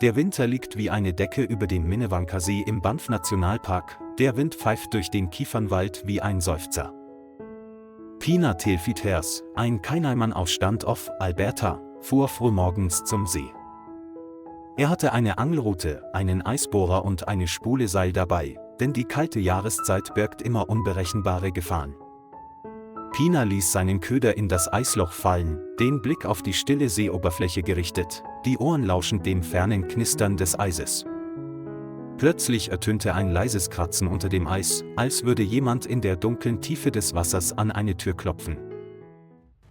Der Winter liegt wie eine Decke über dem Minnewanka-See im Banff-Nationalpark, der Wind pfeift durch den Kiefernwald wie ein Seufzer. Pina Telfithers, ein Kainaimann aus Standoff, Alberta, fuhr frühmorgens zum See. Er hatte eine Angelrute, einen Eisbohrer und eine Spule Seil dabei, denn die kalte Jahreszeit birgt immer unberechenbare Gefahren. Pina ließ seinen Köder in das Eisloch fallen, den Blick auf die stille Seeoberfläche gerichtet, die Ohren lauschend dem fernen Knistern des Eises. Plötzlich ertönte ein leises Kratzen unter dem Eis, als würde jemand in der dunklen Tiefe des Wassers an eine Tür klopfen.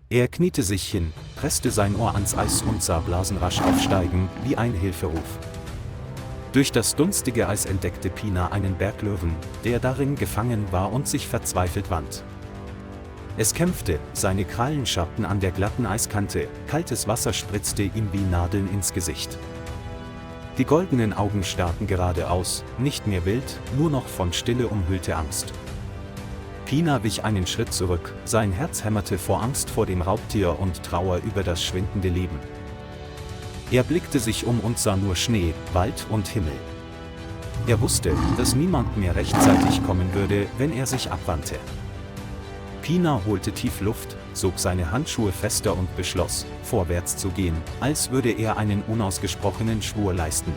Er kniete sich hin, presste sein Ohr ans Eis und sah Blasen rasch aufsteigen, wie ein Hilferuf. Durch das dunstige Eis entdeckte Pina einen Berglöwen, der darin gefangen war und sich verzweifelt wand. Es kämpfte, seine Krallen schabten an der glatten Eiskante, kaltes Wasser spritzte ihm wie Nadeln ins Gesicht. Die goldenen Augen starrten geradeaus, nicht mehr wild, nur noch von Stille umhüllte Angst. Pina wich einen Schritt zurück, sein Herz hämmerte vor Angst vor dem Raubtier und Trauer über das schwindende Leben. Er blickte sich um und sah nur Schnee, Wald und Himmel. Er wusste, dass niemand mehr rechtzeitig kommen würde, wenn er sich abwandte. Pina holte tief Luft, zog seine Handschuhe fester und beschloss, vorwärts zu gehen, als würde er einen unausgesprochenen Schwur leisten.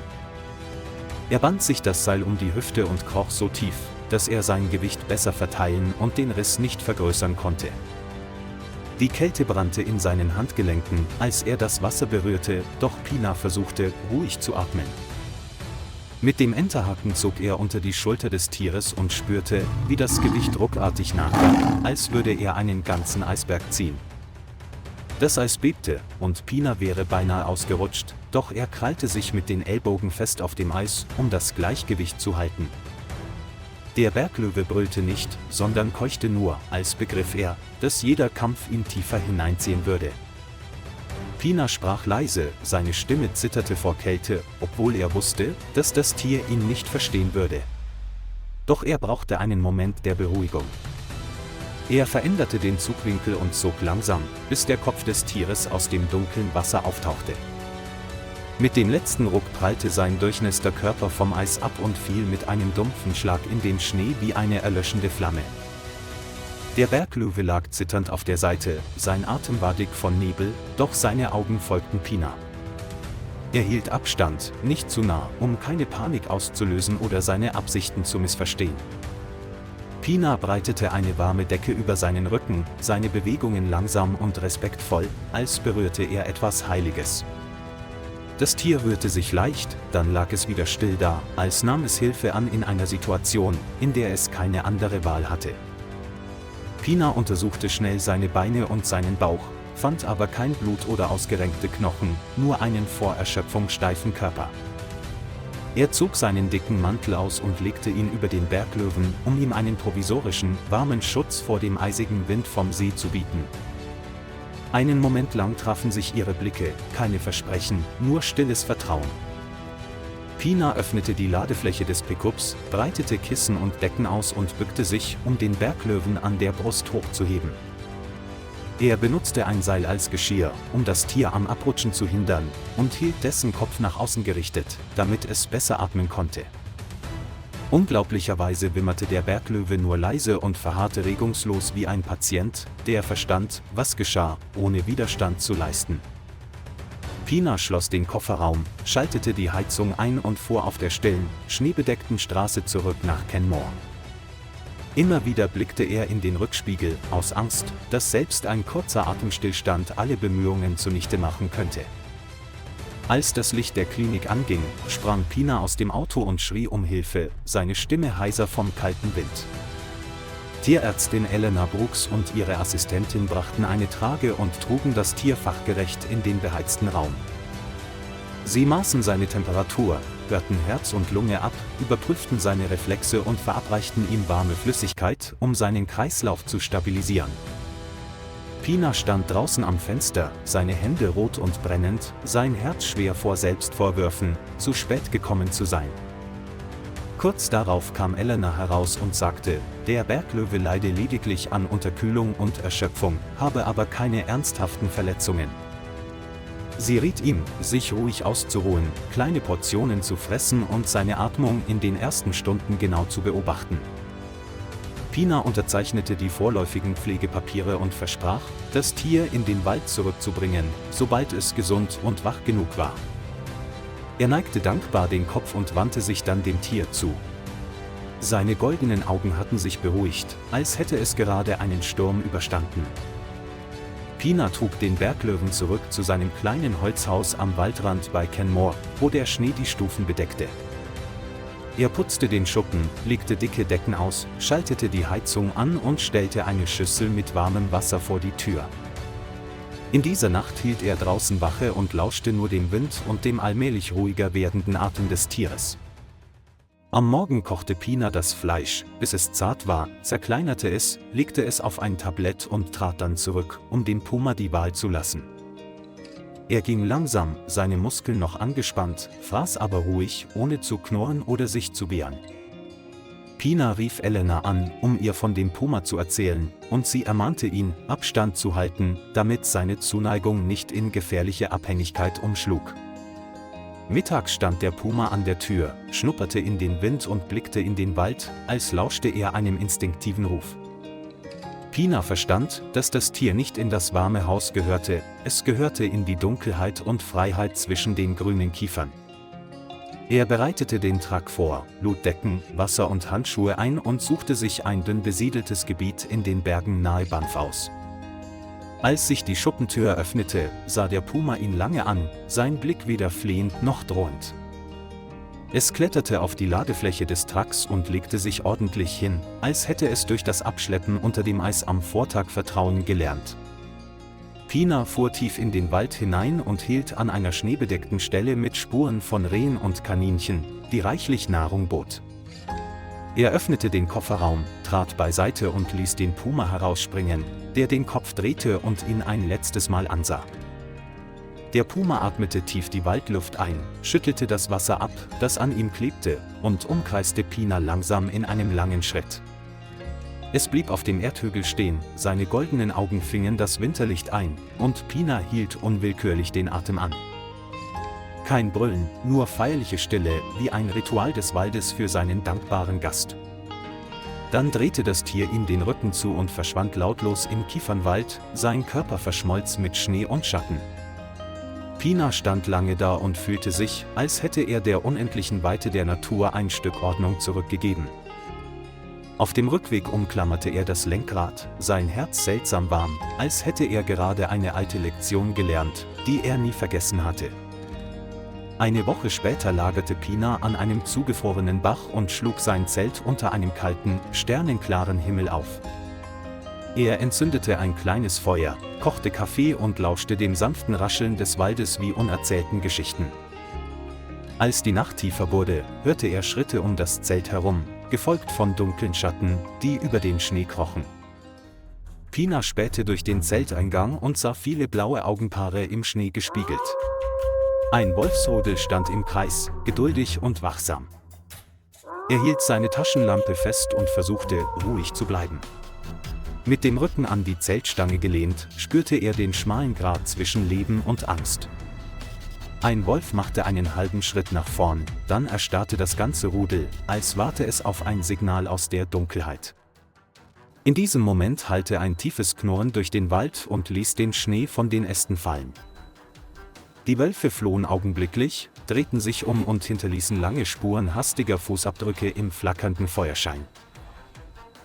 Er band sich das Seil um die Hüfte und kroch so tief, dass er sein Gewicht besser verteilen und den Riss nicht vergrößern konnte. Die Kälte brannte in seinen Handgelenken, als er das Wasser berührte, doch Pina versuchte, ruhig zu atmen. Mit dem Enterhaken zog er unter die Schulter des Tieres und spürte, wie das Gewicht ruckartig nachgab, als würde er einen ganzen Eisberg ziehen. Das Eis bebte, und Pina wäre beinahe ausgerutscht, doch er krallte sich mit den Ellbogen fest auf dem Eis, um das Gleichgewicht zu halten. Der Berglöwe brüllte nicht, sondern keuchte nur, als begriff er, dass jeder Kampf ihn tiefer hineinziehen würde. Pina sprach leise, seine Stimme zitterte vor Kälte, obwohl er wusste, dass das Tier ihn nicht verstehen würde. Doch er brauchte einen Moment der Beruhigung. Er veränderte den Zugwinkel und zog langsam, bis der Kopf des Tieres aus dem dunklen Wasser auftauchte. Mit dem letzten Ruck prallte sein durchnässter Körper vom Eis ab und fiel mit einem dumpfen Schlag in den Schnee wie eine erlöschende Flamme. Der Berglöwe lag zitternd auf der Seite, sein Atem war dick von Nebel, doch seine Augen folgten Pina. Er hielt Abstand, nicht zu nah, um keine Panik auszulösen oder seine Absichten zu missverstehen. Pina breitete eine warme Decke über seinen Rücken, seine Bewegungen langsam und respektvoll, als berührte er etwas Heiliges. Das Tier rührte sich leicht, dann lag es wieder still da, als nahm es Hilfe an in einer Situation, in der es keine andere Wahl hatte. Pina untersuchte schnell seine Beine und seinen Bauch, fand aber kein Blut oder ausgerenkte Knochen, nur einen vor Erschöpfung steifen Körper. Er zog seinen dicken Mantel aus und legte ihn über den Berglöwen, um ihm einen provisorischen, warmen Schutz vor dem eisigen Wind vom See zu bieten. Einen Moment lang trafen sich ihre Blicke, keine Versprechen, nur stilles Vertrauen. Pina öffnete die Ladefläche des Pickups, breitete Kissen und Decken aus und bückte sich, um den Berglöwen an der Brust hochzuheben. Er benutzte ein Seil als Geschirr, um das Tier am Abrutschen zu hindern, und hielt dessen Kopf nach außen gerichtet, damit es besser atmen konnte. Unglaublicherweise wimmerte der Berglöwe nur leise und verharrte regungslos wie ein Patient, der verstand, was geschah, ohne Widerstand zu leisten. Pina schloss den Kofferraum, schaltete die Heizung ein und fuhr auf der stillen, schneebedeckten Straße zurück nach Kenmore. Immer wieder blickte er in den Rückspiegel, aus Angst, dass selbst ein kurzer Atemstillstand alle Bemühungen zunichte machen könnte. Als das Licht der Klinik anging, sprang Pina aus dem Auto und schrie um Hilfe, seine Stimme heiser vom kalten Wind. Tierärztin Eleanor Brooks und ihre Assistentin brachten eine Trage und trugen das Tier fachgerecht in den beheizten Raum. Sie maßen seine Temperatur, hörten Herz und Lunge ab, überprüften seine Reflexe und verabreichten ihm warme Flüssigkeit, um seinen Kreislauf zu stabilisieren. Pina stand draußen am Fenster, seine Hände rot und brennend, sein Herz schwer vor Selbstvorwürfen, zu spät gekommen zu sein. Kurz darauf kam Eleanor heraus und sagte, der Berglöwe leide lediglich an Unterkühlung und Erschöpfung, habe aber keine ernsthaften Verletzungen. Sie riet ihm, sich ruhig auszuruhen, kleine Portionen zu fressen und seine Atmung in den ersten Stunden genau zu beobachten. Pina unterzeichnete die vorläufigen Pflegepapiere und versprach, das Tier in den Wald zurückzubringen, sobald es gesund und wach genug war. Er neigte dankbar den Kopf und wandte sich dann dem Tier zu. Seine goldenen Augen hatten sich beruhigt, als hätte es gerade einen Sturm überstanden. Pina trug den Berglöwen zurück zu seinem kleinen Holzhaus am Waldrand bei Kenmore, wo der Schnee die Stufen bedeckte. Er putzte den Schuppen, legte dicke Decken aus, schaltete die Heizung an und stellte eine Schüssel mit warmem Wasser vor die Tür. In dieser Nacht hielt er draußen Wache und lauschte nur dem Wind und dem allmählich ruhiger werdenden Atem des Tieres. Am Morgen kochte Pina das Fleisch, bis es zart war, zerkleinerte es, legte es auf ein Tablett und trat dann zurück, um dem Puma die Wahl zu lassen. Er ging langsam, seine Muskeln noch angespannt, fraß aber ruhig, ohne zu knurren oder sich zu wehren. Pina rief Elena an, um ihr von dem Puma zu erzählen, und sie ermahnte ihn, Abstand zu halten, damit seine Zuneigung nicht in gefährliche Abhängigkeit umschlug. Mittags stand der Puma an der Tür, schnupperte in den Wind und blickte in den Wald, als lauschte er einem instinktiven Ruf. Pina verstand, dass das Tier nicht in das warme Haus gehörte, es gehörte in die Dunkelheit und Freiheit zwischen den grünen Kiefern. Er bereitete den Trag vor, lud Decken, Wasser und Handschuhe ein und suchte sich ein dünn besiedeltes Gebiet in den Bergen nahe Banff aus. Als sich die Schuppentür öffnete, sah der Puma ihn lange an, sein Blick weder flehend noch drohend. Es kletterte auf die Ladefläche des Trucks und legte sich ordentlich hin, als hätte es durch das Abschleppen unter dem Eis am Vortag Vertrauen gelernt. Pina fuhr tief in den Wald hinein und hielt an einer schneebedeckten Stelle mit Spuren von Rehen und Kaninchen, die reichlich Nahrung bot. Er öffnete den Kofferraum, trat beiseite und ließ den Puma herausspringen, der den Kopf drehte und ihn ein letztes Mal ansah. Der Puma atmete tief die Waldluft ein, schüttelte das Wasser ab, das an ihm klebte, und umkreiste Pina langsam in einem langen Schritt. Es blieb auf dem Erdhügel stehen, seine goldenen Augen fingen das Winterlicht ein, und Pina hielt unwillkürlich den Atem an. Kein Brüllen, nur feierliche Stille, wie ein Ritual des Waldes für seinen dankbaren Gast. Dann drehte das Tier ihm den Rücken zu und verschwand lautlos im Kiefernwald, sein Körper verschmolz mit Schnee und Schatten. Pina stand lange da und fühlte sich, als hätte er der unendlichen Weite der Natur ein Stück Ordnung zurückgegeben. Auf dem Rückweg umklammerte er das Lenkrad, sein Herz seltsam warm, als hätte er gerade eine alte Lektion gelernt, die er nie vergessen hatte. Eine Woche später lagerte Pina an einem zugefrorenen Bach und schlug sein Zelt unter einem kalten, sternenklaren Himmel auf. Er entzündete ein kleines Feuer, kochte Kaffee und lauschte dem sanften Rascheln des Waldes wie unerzählten Geschichten. Als die Nacht tiefer wurde, hörte er Schritte um das Zelt herum, gefolgt von dunklen Schatten, die über den Schnee krochen. Pina spähte durch den Zelteingang und sah viele blaue Augenpaare im Schnee gespiegelt. Ein Wolfsrudel stand im Kreis, geduldig und wachsam. Er hielt seine Taschenlampe fest und versuchte, ruhig zu bleiben. Mit dem Rücken an die Zeltstange gelehnt, spürte er den schmalen Grat zwischen Leben und Angst. Ein Wolf machte einen halben Schritt nach vorn, dann erstarrte das ganze Rudel, als warte es auf ein Signal aus der Dunkelheit. In diesem Moment hallte ein tiefes Knurren durch den Wald und ließ den Schnee von den Ästen fallen. Die Wölfe flohen augenblicklich, drehten sich um und hinterließen lange Spuren hastiger Fußabdrücke im flackernden Feuerschein.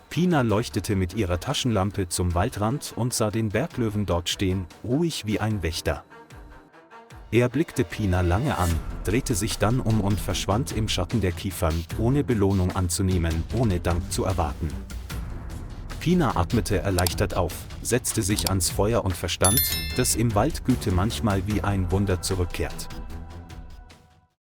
Pina leuchtete mit ihrer Taschenlampe zum Waldrand und sah den Berglöwen dort stehen, ruhig wie ein Wächter. Er blickte Pina lange an, drehte sich dann um und verschwand im Schatten der Kiefern, ohne Belohnung anzunehmen, ohne Dank zu erwarten. Pina atmete erleichtert auf, setzte sich ans Feuer und verstand, dass im Wald Güte manchmal wie ein Wunder zurückkehrt.